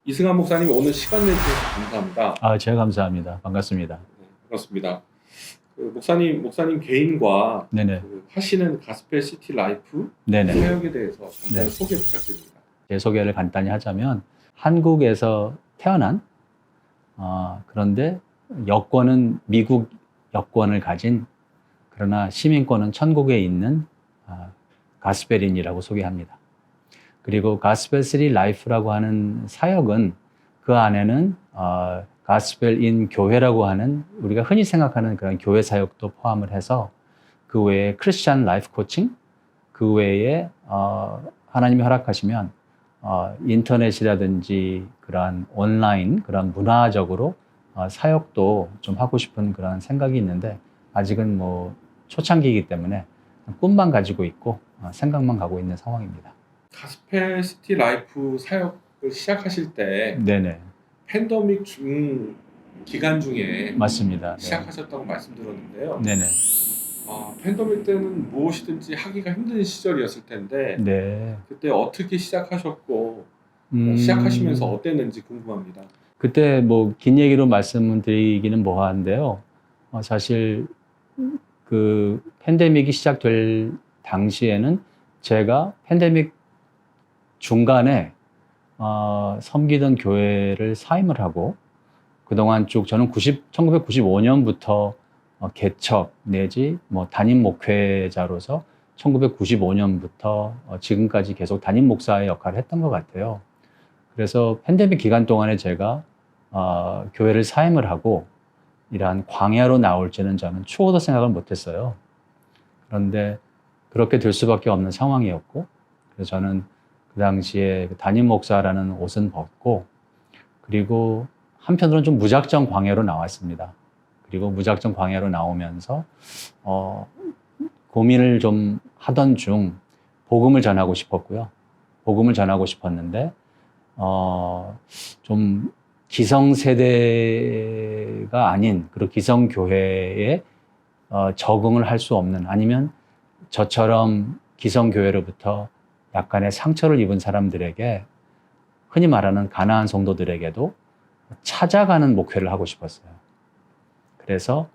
이승환 목사님 오늘 시간 내주셔서 감사합니다. 제가 감사합니다. 반갑습니다. 네, 반갑습니다. 목사님 개인과 네네. 하시는 가스펠 시티 라이프 네네. 사역에 대해서 간단히 네. 소개 부탁드립니다. 제 소개를 간단히 하자면 한국에서 태어난 그런데 여권은 미국 여권을 가진 그러나 시민권은 천국에 있는 가스펠인이라고 소개합니다. 그리고 가스펠 시티 라이프라고 하는 사역은 그 안에는 가스펠인 교회라고 하는 우리가 흔히 생각하는 그런 교회 사역도 포함을 해서 그 외에 크리스찬 라이프 코칭, 그 외에 하나님이 허락하시면 인터넷이라든지 그러한 온라인 그런 문화적으로 사역도 좀 하고 싶은 그런 생각이 있는데 아직은 뭐 초창기이기 때문에 꿈만 가지고 있고 생각만 가고 있는 상황입니다. 가스펠 시티 라이프 사역을 시작하실 때 네네. 팬데믹 기간 중에 맞습니다. 시작하셨다고 말씀드렸는데요. 네네. 팬데믹 때는 무엇이든지 하기가 힘든 시절이었을 텐데 네. 그때 어떻게 시작하셨고 시작하시면서 어땠는지 궁금합니다. 그때 뭐 긴 얘기로 말씀드리기는 뭐한데요. 사실 그 팬데믹이 시작될 당시에는 제가 팬데믹 중간에 섬기던 교회를 사임을 하고 그동안 쭉 저는 1995년부터 개척 내지 뭐 담임 목회자로서 1995년부터 지금까지 계속 담임 목사의 역할을 했던 것 같아요. 그래서 팬데믹 기간 동안에 제가 교회를 사임을 하고 이러한 광야로 나올지는 저는 추호도 생각을 못했어요. 그런데 그렇게 될 수밖에 없는 상황이었고 그래서 저는 그 당시에 담임 목사라는 옷은 벗고 그리고 한편으로는 좀 무작정 광야로 나왔습니다. 그리고 무작정 광야로 나오면서 고민을 좀 하던 중 복음을 전하고 싶었고요. 복음을 전하고 싶었는데 좀 기성세대가 아닌 그리고 기성교회에 적응을 할 수 없는 아니면 저처럼 기성교회로부터 약간의 상처를 입은 사람들에게 흔히 말하는 가나안 성도들에게도 찾아가는 목회를 하고 싶었어요. 그래서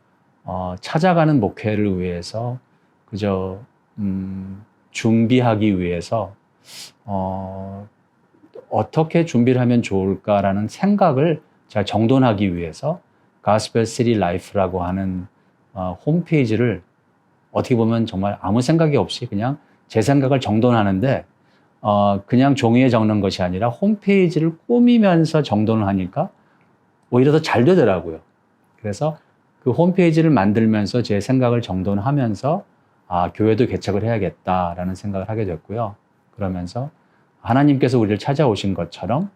찾아가는 목회를 위해서 그저 준비하기 위해서 어떻게 준비를 하면 좋을까라는 생각을 잘 정돈하기 위해서 가스펠 시티 라이프라고 하는 홈페이지를 어떻게 보면 정말 아무 생각이 없이 그냥 제 생각을 정돈하는데 그냥 종이에 적는 것이 아니라 홈페이지를 꾸미면서 정돈을 하니까 오히려 더 잘 되더라고요. 그래서 그 홈페이지를 만들면서 제 생각을 정돈하면서 교회도 개척을 해야겠다라는 생각을 하게 됐고요. 그러면서 하나님께서 우리를 찾아오신 것처럼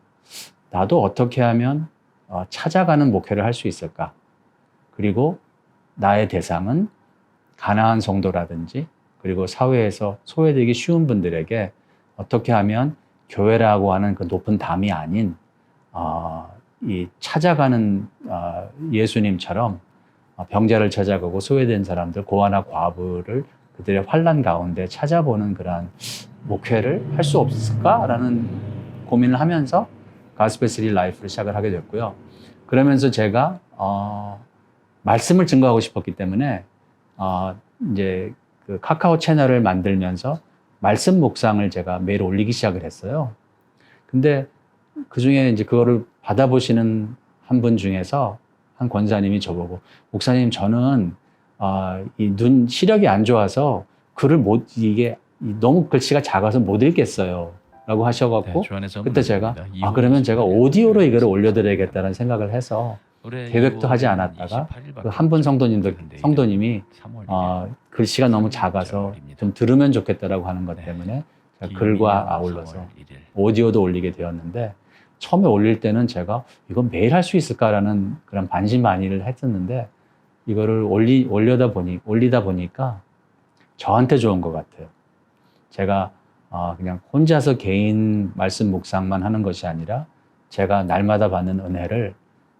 나도 어떻게 하면 찾아가는 목회를 할 수 있을까? 그리고 나의 대상은 가나안 성도라든지 그리고 사회에서 소외되기 쉬운 분들에게 어떻게 하면 교회라고 하는 그 높은 담이 아닌 이 찾아가는 예수님처럼 병자를 찾아가고 소외된 사람들, 고아나 과부를 그들의 환난 가운데 찾아보는 그러한 목회를 할 수 없을까라는 고민을 하면서 가스펠 시티 라이프를 시작을 하게 됐고요. 그러면서 제가 말씀을 증거하고 싶었기 때문에 이제 그 카카오 채널을 만들면서 말씀 묵상을 제가 매일 올리기 시작을 했어요. 근데 그 중에 이제 그거를 받아보시는 한 분 중에서 한 권사님이 저보고 목사님 저는 이 눈 시력이 안 좋아서 글을 이게 너무 글씨가 작아서 못 읽겠어요 라고 하셔갖고 그때 제가 그러면 제가 오디오로 이거를 올려드려야겠다는 생각을 해서 계획도 하지 않았다가 그 한 분 성도님이 글씨가 너무 작아서 좀 들으면 좋겠다라고 하는 것 때문에 제가 글과 아울러서 오디오도 올리게 되었는데 처음에 올릴 때는 제가 이거 매일 할 수 있을까라는 그런 반신반의를 했었는데 이거를 올리다 보니까 저한테 좋은 것 같아요. 제가 그냥 혼자서 개인 말씀 묵상만 하는 것이 아니라 제가 날마다 받는 은혜를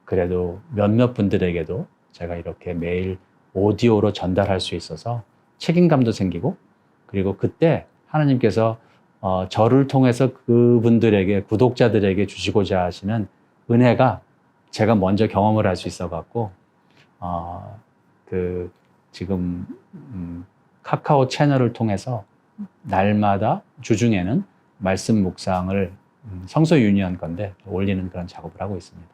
그래도 몇몇 분들에게도 제가 이렇게 매일 오디오로 전달할 수 있어서 책임감도 생기고 그리고 그때 하나님께서 저를 통해서 그분들에게, 구독자들에게 주시고자 하시는 은혜가 제가 먼저 경험을 할 수 있어 갖고 지금 카카오 채널을 통해서 날마다 주중에는 말씀 묵상을 성서 유니언 건데 올리는 그런 작업을 하고 있습니다.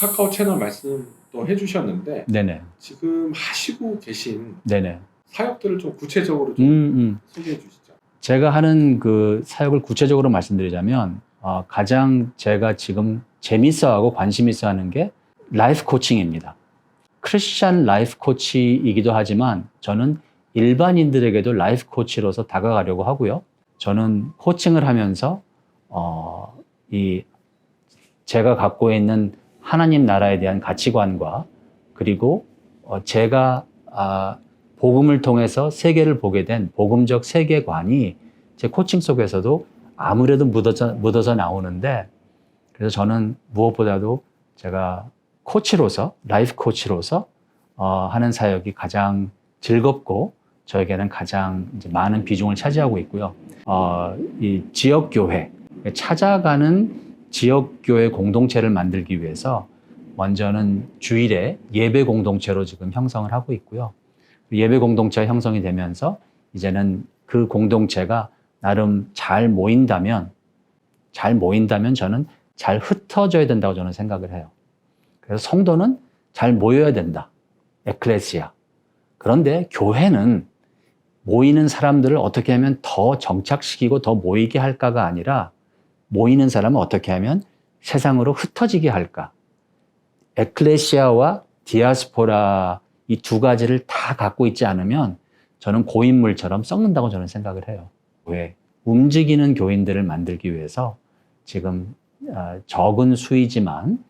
카카오 채널 말씀도 해주셨는데 네네. 지금 하시고 계신 네네. 사역들을 좀 구체적으로 좀 소개해 주시죠. 제가 하는 그 사역을 구체적으로 말씀드리자면 가장 제가 지금 재밌어하고 관심 있어 하는 게 라이프 코칭입니다. 크리스찬 라이프 코치이기도 하지만 저는 일반인들에게도 라이프 코치로서 다가가려고 하고요. 저는 코칭을 하면서 제가 갖고 있는 하나님 나라에 대한 가치관과 그리고 제가 복음을 통해서 세계를 보게 된 복음적 세계관이 제 코칭 속에서도 아무래도 묻어서 나오는데, 그래서 저는 무엇보다도 제가 코치로서, 라이프 코치로서 하는 사역이 가장 즐겁고 저에게는 가장 이제 많은 비중을 차지하고 있고요. 이 지역교회, 찾아가는 지역교회 공동체를 만들기 위해서 먼저는 주일에 예배 공동체로 지금 형성을 하고 있고요. 예배 공동체가 형성이 되면서 이제는 그 공동체가 나름 잘 모인다면 저는 잘 흩어져야 된다고 저는 생각을 해요. 그래서 성도는 잘 모여야 된다. 에클레시아. 그런데 교회는 모이는 사람들을 어떻게 하면 더 정착시키고 더 모이게 할까가 아니라 모이는 사람을 어떻게 하면 세상으로 흩어지게 할까. 에클레시아와 디아스포라 이 두 가지를 다 갖고 있지 않으면 저는 고인물처럼 썩는다고 저는 생각을 해요. 왜? 움직이는 교인들을 만들기 위해서 지금 적은 수이지만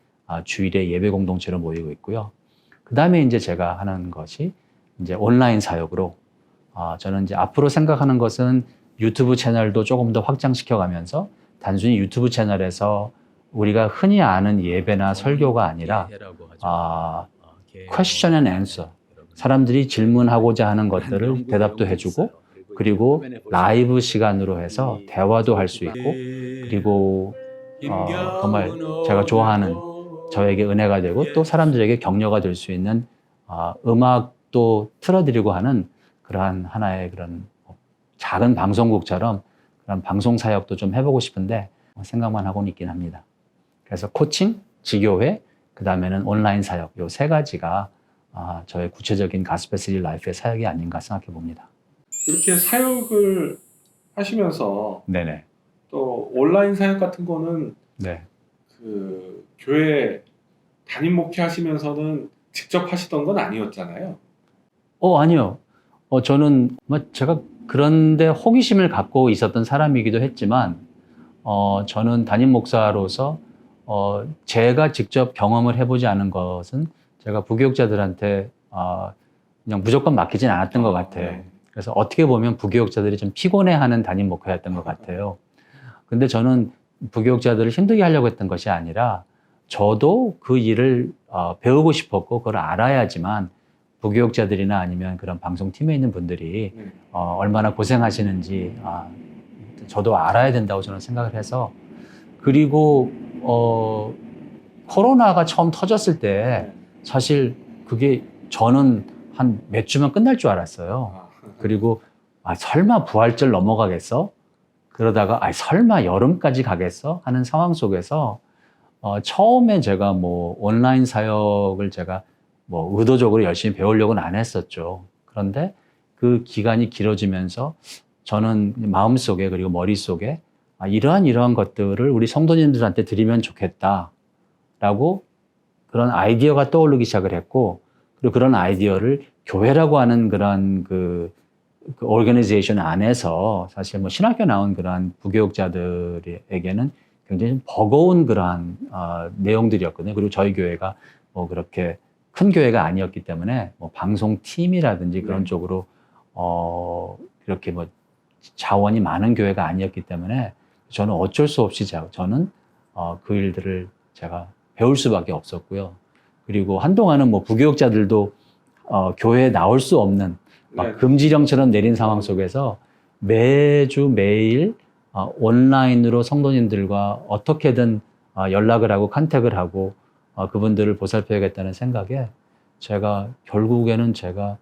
주일에 예배 공동체로 모이고 있고요. 그 다음에 이제 제가 하는 것이 이제 온라인 사역으로 저는 이제 앞으로 생각하는 것은 유튜브 채널도 조금 더 확장시켜 가면서 단순히 유튜브 채널에서 우리가 흔히 아는 예배나 설교가 아니라 question and answer. 사람들이 질문하고자 하는 것들을 대답도 해주고 그리고 라이브 시간으로 해서 대화도 할 수 있고 그리고 정말 제가 좋아하는 저에게 은혜가 되고 또 사람들에게 격려가 될 수 있는 음악도 틀어드리고 하는 그러한 하나의 그런 작은 방송국처럼 그런 방송 사역도 좀 해보고 싶은데 생각만 하고는 있긴 합니다. 그래서 코칭, 지교회, 그 다음에는 온라인 사역, 요 세 가지가 저의 구체적인 가스펠 시리 라이프의 사역이 아닌가 생각해 봅니다. 이렇게 사역을 하시면서 네네. 또 온라인 사역 같은 거는 네. 그 교회 담임 목회 하시면서는 직접 하시던 건 아니었잖아요. 아니요. 저는 제가 그런데 호기심을 갖고 있었던 사람이기도 했지만 저는 담임 목사로서 제가 직접 경험을 해보지 않은 것은 제가 부교육자들한테 그냥 무조건 맡기진 않았던 것 같아요. 네. 그래서 어떻게 보면 부교육자들이 좀 피곤해하는 담임 목회였던 것 같아요. 근데 저는 부교육자들을 힘들게 하려고 했던 것이 아니라 저도 그 일을 배우고 싶었고 그걸 알아야지만 부교육자들이나 아니면 그런 방송팀에 있는 분들이 얼마나 고생하시는지 저도 알아야 된다고 저는 생각을 해서, 그리고 코로나가 처음 터졌을 때 사실 그게 저는 한 몇 주면 끝날 줄 알았어요. 그리고 설마 부활절 넘어가겠어? 그러다가 설마 여름까지 가겠어? 하는 상황 속에서 처음에 제가 온라인 사역을 제가 의도적으로 열심히 배우려고는 안 했었죠. 그런데 그 기간이 길어지면서 저는 마음속에 그리고 머릿속에 이러한 것들을 우리 성도님들한테 드리면 좋겠다라고 그런 아이디어가 떠오르기 시작을 했고, 그리고 그런 아이디어를 교회라고 하는 그런 그 오르가니제이션 안에서 사실 신학교 나온 그러한 부교육자들에게는 굉장히 좀 버거운 그러한 내용들이었거든요. 그리고 저희 교회가 그렇게 큰 교회가 아니었기 때문에 방송팀이라든지 그런 쪽으로 이렇게 자원이 많은 교회가 아니었기 때문에 저는 어쩔 수 없이 저는 그 일들을 제가 배울 수밖에 없었고요. 그리고 한동안은 부교육자들도 교회에 나올 수 없는 금지령처럼 내린 상황 속에서 매주 매일 온라인으로 성도님들과 어떻게든 연락을 하고 컨택을 하고 그분들을 보살펴야겠다는 생각에 제가 결국에는 제가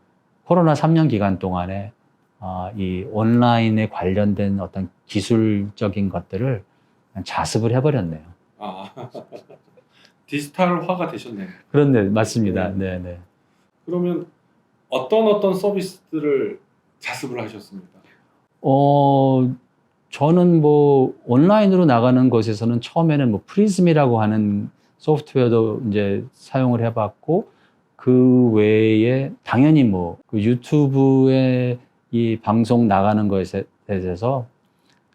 코로나 3년 기간 동안에 이 온라인에 관련된 어떤 기술적인 것들을 그냥 자습을 해버렸네요. 아, 디지털화가 되셨네요. 그런데 맞습니다. 네, 네. 그러면 어떤 서비스들을 자습을 하셨습니까? 저는 뭐 온라인으로 나가는 것에서는 처음에는 뭐 프리즘이라고 하는 소프트웨어도 이제 사용을 해봤고 그 외에 당연히 뭐 그 유튜브에 이 방송 나가는 것에 대해서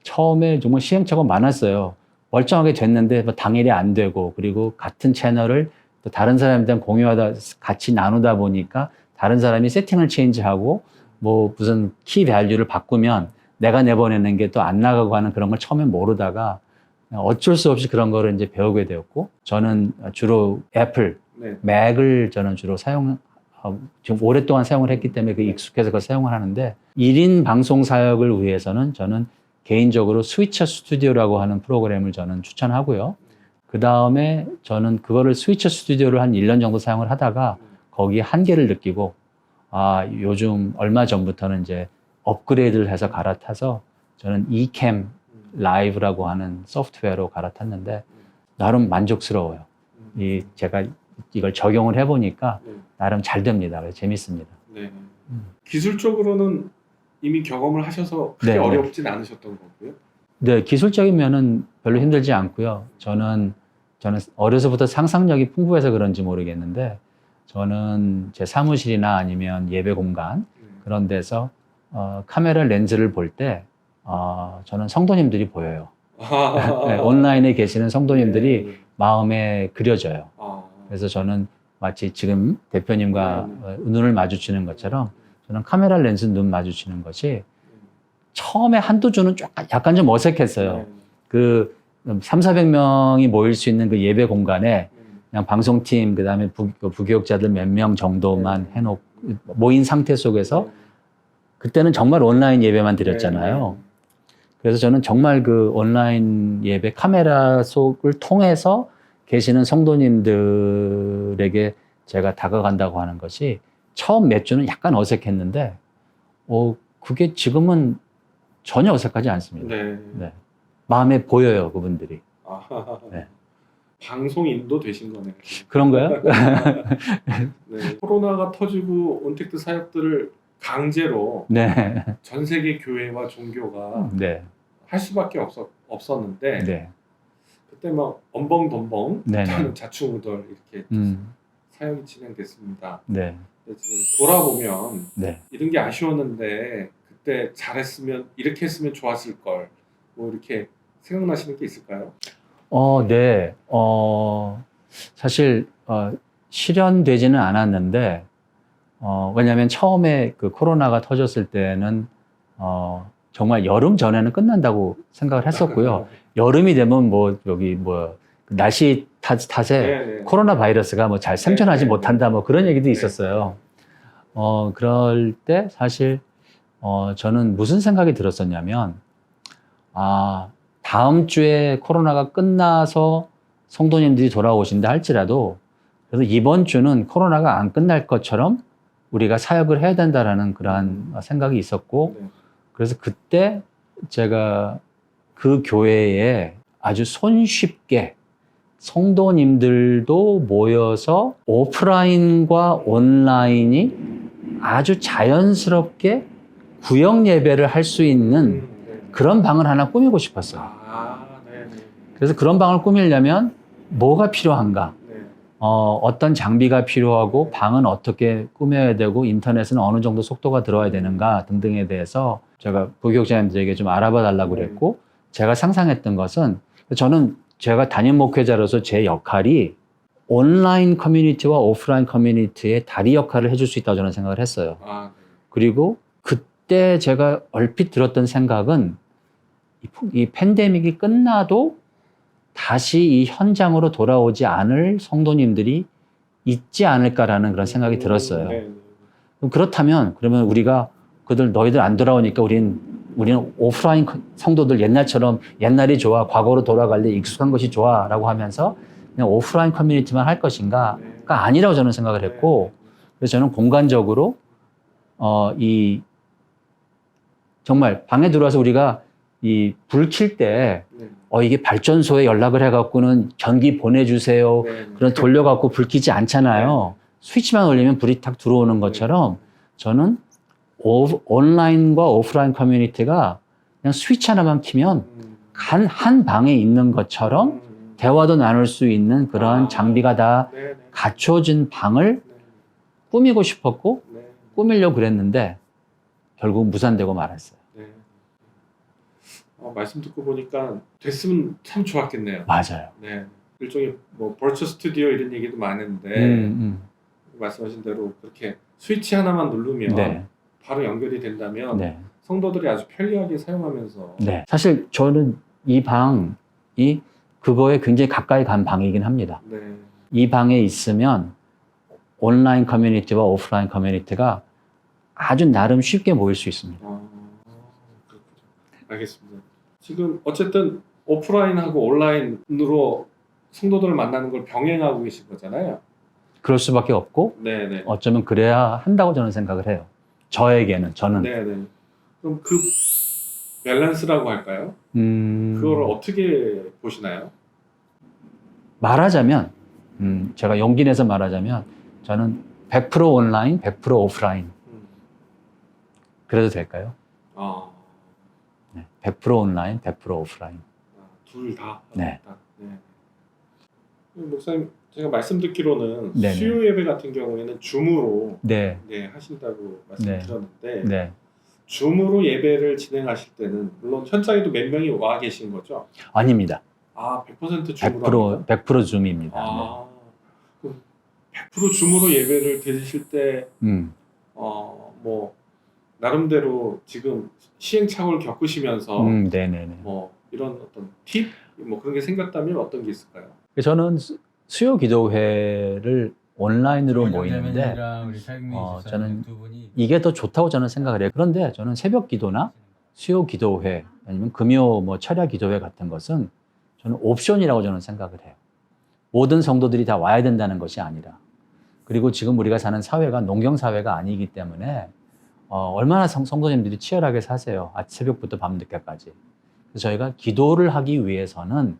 처음에 정말 시행착오가 많았어요. 멀쩡하게 됐는데 뭐 당일이 안 되고 그리고 같은 채널을 또 다른 사람들이랑 공유하다 같이 나누다 보니까 다른 사람이 세팅을 체인지하고 뭐 무슨 키 밸류를 바꾸면 내가 내보내는 게 또 안 나가고 하는 그런 걸 처음에 모르다가 어쩔 수 없이 그런 거를 이제 배우게 되었고 저는 주로 애플, 네. 맥을 저는 주로 지금 오랫동안 사용을 했기 때문에 그 익숙해서 그걸 사용을 하는데 1인 방송 사역을 위해서는 저는 개인적으로 스위처 스튜디오라고 하는 프로그램을 저는 추천하고요. 그 다음에 저는 그거를 스위처 스튜디오를 한 1년 정도 사용을 하다가 거기에 한계를 느끼고 요즘 얼마 전부터는 이제 업그레이드를 해서 갈아타서 저는 eCam 라이브라고 하는 소프트웨어로 갈아탔는데 나름 만족스러워요. 제가 이걸 적용을 해보니까 나름 잘 됩니다. 그래서 재밌습니다. 네. 기술적으로는 이미 경험을 하셔서 크게 네, 어렵진 않으셨던 거고요. 네, 기술적인 면은 별로 힘들지 않고요. 저는 어려서부터 상상력이 풍부해서 그런지 모르겠는데 저는 제 사무실이나 아니면 예배 공간 그런 데서 카메라 렌즈를 볼 때 저는 성도님들이 보여요. 네, 온라인에 계시는 성도님들이 마음에 그려져요. 그래서 저는 마치 지금 대표님과 눈을 마주치는 것처럼 저는 카메라 렌즈 눈 마주치는 것이 처음에 한두 주는 약간 좀 어색했어요. 그 300~400명이 모일 수 있는 그 예배 공간에 그냥 방송팀, 그 다음에 부교육자들 몇 명 정도만 해놓고 모인 상태 속에서 그때는 정말 온라인 예배만 드렸잖아요. 그래서 저는 정말 그 온라인 예배 카메라 속을 통해서 계시는 성도님들에게 제가 다가간다고 하는 것이 처음 몇 주는 약간 어색했는데, 그게 지금은 전혀 어색하지 않습니다. 네. 네. 마음에 보여요, 그분들이. 네. 방송인도 되신 거네요. 그런가요? 네. 코로나가 터지고 온택트 사역들을 강제로 네. 전 세계 교회와 종교가 네. 할 수밖에 없었는데 네. 그때 막 엄벙덤벙 네네. 하는 자충우돌 이렇게 사역이 진행됐습니다. 네. 근데 지금 돌아보면 네. 이런 게 아쉬웠는데 그때 잘했으면 이렇게 했으면 좋았을 걸 뭐 이렇게 생각나시는 게 있을까요? 네. 사실 실현되지는 않았는데 왜냐하면 처음에 그 코로나가 터졌을 때는 정말 여름 전에는 끝난다고 생각을 했었고요. 여름이 되면 뭐 여기 뭐 날씨 탓에 네. 코로나 바이러스가 뭐 잘 생존하지 네. 못한다 뭐 그런 얘기도 네. 있었어요. 그럴 때 사실 저는 무슨 생각이 들었었냐면 다음 주에 코로나가 끝나서 성도님들이 돌아오신다 할지라도 그래도 이번 주는 코로나가 안 끝날 것처럼 우리가 사역을 해야 된다라는 그러한 생각이 있었고 네. 그래서 그때 제가 그 교회에 아주 손쉽게 성도님들도 모여서 오프라인과 온라인이 아주 자연스럽게 구역 예배를 할 수 있는 그런 방을 하나 꾸미고 싶었어요. 네. 그래서 그런 방을 꾸미려면 뭐가 필요한가? 네. 어떤 장비가 필요하고 방은 어떻게 꾸며야 되고 인터넷은 어느 정도 속도가 들어야 되는가 등등에 대해서 제가 부교육자님들에게 좀 알아봐 달라고 그랬고 제가 상상했던 것은 저는 제가 담임 목회자로서 제 역할이 온라인 커뮤니티와 오프라인 커뮤니티의 다리 역할을 해줄 수 있다고 저는 생각을 했어요. 그리고 그때 제가 얼핏 들었던 생각은 이 팬데믹이 끝나도 다시 이 현장으로 돌아오지 않을 성도님들이 있지 않을까라는 그런 생각이 들었어요. 그럼 그렇다면 그러면 우리가 너희들 안 돌아오니까 우린 우리는 오프라인 성도들 옛날처럼 옛날이 좋아, 과거로 돌아갈래, 익숙한 것이 좋아라고 하면서 그냥 오프라인 커뮤니티만 할 것인가가 아니라고 저는 생각을 했고, 그래서 저는 공간적으로 이 정말 방에 들어와서 우리가 이 불 킬 때 이게 발전소에 연락을 해갖고는 전기 보내주세요. 그런 돌려갖고 불 켜지 않잖아요. 스위치만 올리면 불이 탁 들어오는 것처럼 저는 온라인과 오프라인 커뮤니티가 그냥 스위치 하나만 켜면 한 방에 있는 것처럼 대화도 나눌 수 있는 그런 장비가 다 갖춰진 방을 꾸미고 싶었고 꾸미려고 그랬는데 결국 무산되고 말았어요. 말씀 듣고 보니까 됐으면 참 좋았겠네요. 맞아요. 네. 일종의 뭐 버추얼 스튜디오 이런 얘기도 많은데 말씀하신 대로 그렇게 스위치 하나만 누르면 네. 바로 연결이 된다면 네. 성도들이 아주 편리하게 사용하면서 네. 사실 저는 이 방이 그거에 굉장히 가까이 간 방이긴 합니다. 네. 이 방에 있으면 온라인 커뮤니티와 오프라인 커뮤니티가 아주 나름 쉽게 모일 수 있습니다. 그렇군요. 알겠습니다. 지금 어쨌든 오프라인하고 온라인으로 성도들을 만나는 걸 병행하고 계신 거잖아요. 그럴 수밖에 없고 네네. 어쩌면 그래야 한다고 저는 생각을 해요. 저는. 네네. 그럼 그 밸런스라고 할까요? 그걸 어떻게 보시나요? 말하자면 제가 용기 내서 말하자면 저는 100% 온라인, 100% 오프라인 그래도 될까요? 네, 100% 온라인, 100% 오프라인. 둘 다. 네. 네. 목사님, 제가 말씀 듣기로는 네네. 수요 예배 같은 경우에는 줌으로 네. 하신다고 말씀드렸는데 네. 줌으로 예배를 진행하실 때는 물론 현장에도 몇 명이 와 계신 거죠? 아닙니다. 100% 줌으로 100% 줌입니다. 그럼 100% 줌으로 예배를 드리실 때 뭐 나름대로 지금 시행착오를 겪으시면서 네네네. 뭐 이런 어떤 팁? 뭐 그런 게 생겼다면 어떤 게 있을까요? 저는 수요 기도회를 온라인으로 모이는데 저는 이게 더 좋다고 저는 생각을 해요. 그런데 저는 새벽 기도나 수요 기도회 아니면 금요 뭐 철야 기도회 같은 것은 저는 옵션이라고 저는 생각을 해요. 모든 성도들이 다 와야 된다는 것이 아니라, 그리고 지금 우리가 사는 사회가 농경 사회가 아니기 때문에 얼마나 성도님들이 치열하게 사세요. 새벽부터 밤늦게까지. 그래서 저희가 기도를 하기 위해서는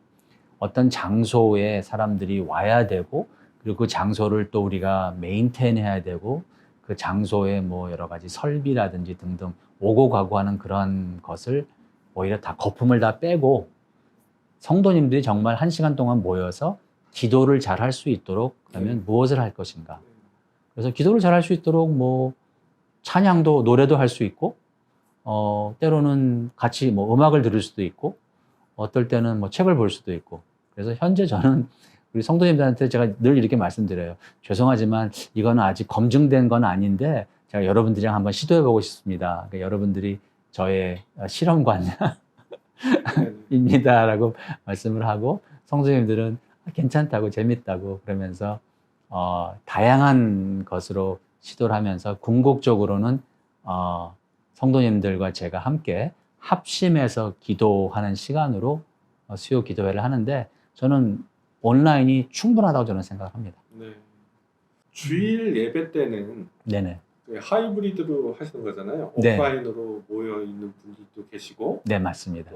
어떤 장소에 사람들이 와야 되고, 그리고 그 장소를 또 우리가 메인테인 해야 되고, 그 장소에 뭐 여러 가지 설비라든지 등등 오고 가고 하는 그런 것을 오히려 다 거품을 다 빼고 성도님들이 정말 1시간 동안 모여서 기도를 잘 할 수 있도록 그러면 무엇을 할 것인가. 그래서 기도를 잘 할 수 있도록 뭐 찬양도 노래도 할 수 있고, 때로는 같이 뭐 음악을 들을 수도 있고, 어떨 때는 뭐 책을 볼 수도 있고. 그래서 현재 저는 우리 성도님들한테 제가 늘 이렇게 말씀드려요. 죄송하지만 이거는 아직 검증된 건 아닌데 제가 여러분들이랑 한번 시도해보고 싶습니다. 그러니까 여러분들이 저의 실험관입니다라고 말씀을 하고, 성도님들은 괜찮다고 재밌다고 그러면서 다양한 것으로 시도를 하면서 궁극적으로는 성도님들과 제가 함께 합심해서 기도하는 시간으로 수요 기도회를 하는데, 저는 온라인이 충분하다고 저는 생각합니다. 네. 주일 예배 때는 네네. 하이브리드로 하시는 거잖아요. 네. 오프라인으로 모여 있는 분들도 계시고, 네, 맞습니다.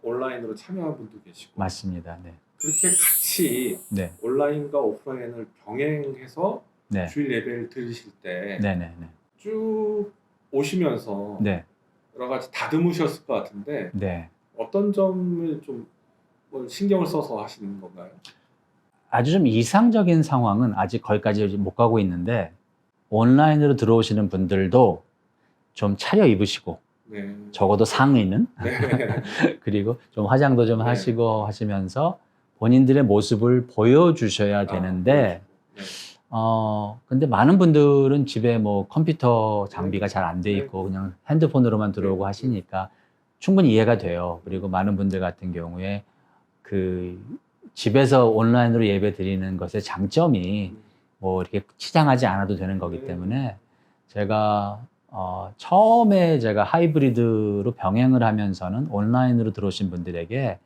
온라인으로 참여한 분도 계시고. 맞습니다. 네. 그렇게 같이 네. 온라인과 오프라인을 병행해서 네. 주일 예배를 들으실 때 네네네. 쭉 오시면서 네. 여러 가지 다듬으셨을 것 같은데 네. 어떤 점을 좀 신경을 써서 하시는 건가요? 아주 좀 이상적인 상황은 아직 거기까지 못 가고 있는데, 온라인으로 들어오시는 분들도 좀 차려 입으시고, 네. 적어도 상의는 네. 그리고 좀 화장도 좀 네. 하시고 하시면서 본인들의 모습을 보여주셔야 되는데, 네. 근데 많은 분들은 집에 뭐 컴퓨터 장비가 잘 안 돼 있고 그냥 핸드폰으로만 들어오고 하시니까 충분히 이해가 돼요. 그리고 많은 분들 같은 경우에 그 집에서 온라인으로 예배 드리는 것의 장점이 뭐 이렇게 치장하지 않아도 되는 거기 때문에 제가 처음에 제가 하이브리드로 병행을 하면서는 온라인으로 들어오신 분들에게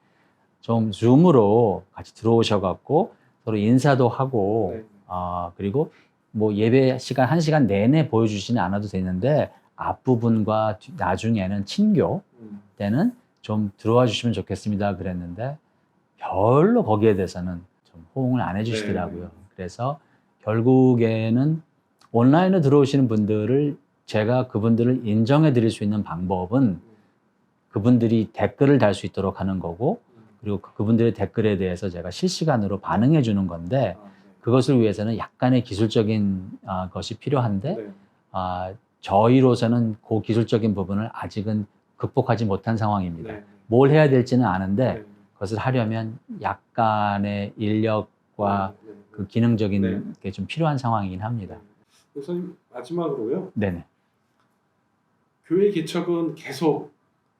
좀 줌으로 같이 들어오셔갖고 서로 인사도 하고 네. 그리고 뭐 예배 시간 1시간 내내 보여주지는 않아도 되는데 앞부분과 나중에는 친교 때는 좀 들어와 주시면 좋겠습니다 그랬는데 별로 거기에 대해서는 좀 호응을 안 해주시더라고요. 네. 그래서 결국에는 온라인으로 들어오시는 분들을 제가 그분들을 인정해 드릴 수 있는 방법은 그분들이 댓글을 달 수 있도록 하는 거고 그리고 그분들의 댓글에 대해서 제가 실시간으로 반응해 주는 건데 그것을 위해서는 약간의 기술적인 것이 필요한데 네. 저희로서는 그 기술적인 부분을 아직은 극복하지 못한 상황입니다. 네. 뭘 해야 될지는 아는데 네. 그것을 하려면 약간의 인력과 그 기능적인 네. 게 좀 필요한 상황이긴 합니다. 선생님 마지막으로요. 네네. 교회 개척은 계속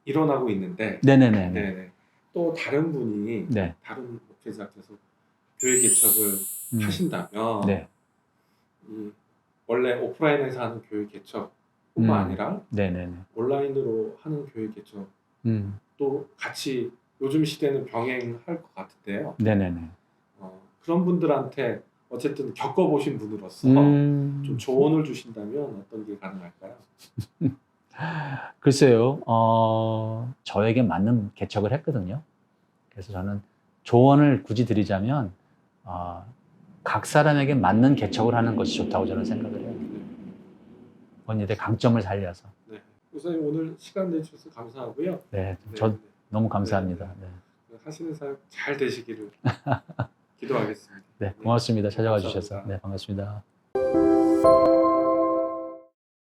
일어나고 있는데 네네네. 네. 또 다른 분이 네. 다른 목회자께서 교회 개척을 하신다면 네. 이 원래 오프라인에서 하는 교회 개척뿐만 아니라 네네네. 온라인으로 하는 교회 개척 또 같이 요즘 시대는 병행할 것 같은데요. 네네네. 그런 분들한테 어쨌든 겪어보신 분으로서 좀 조언을 주신다면 어떤 게 가능할까요? 글쎄요, 저에게 맞는 개척을 했거든요. 그래서 저는 조언을 굳이 드리자면, 각 사람에게 맞는 개척을 하는 것이 좋다고 저는 생각을 해요. 본인의 강점을 살려서. 네. 선생님 오늘 시간 내주셔서 감사하고요. 네, 저 너무 감사합니다. 네. 하시는 사역 잘 되시기를 기도하겠습니다. 네, 고맙습니다. 찾아와 주셔서. 감사합니다. 네, 반갑습니다.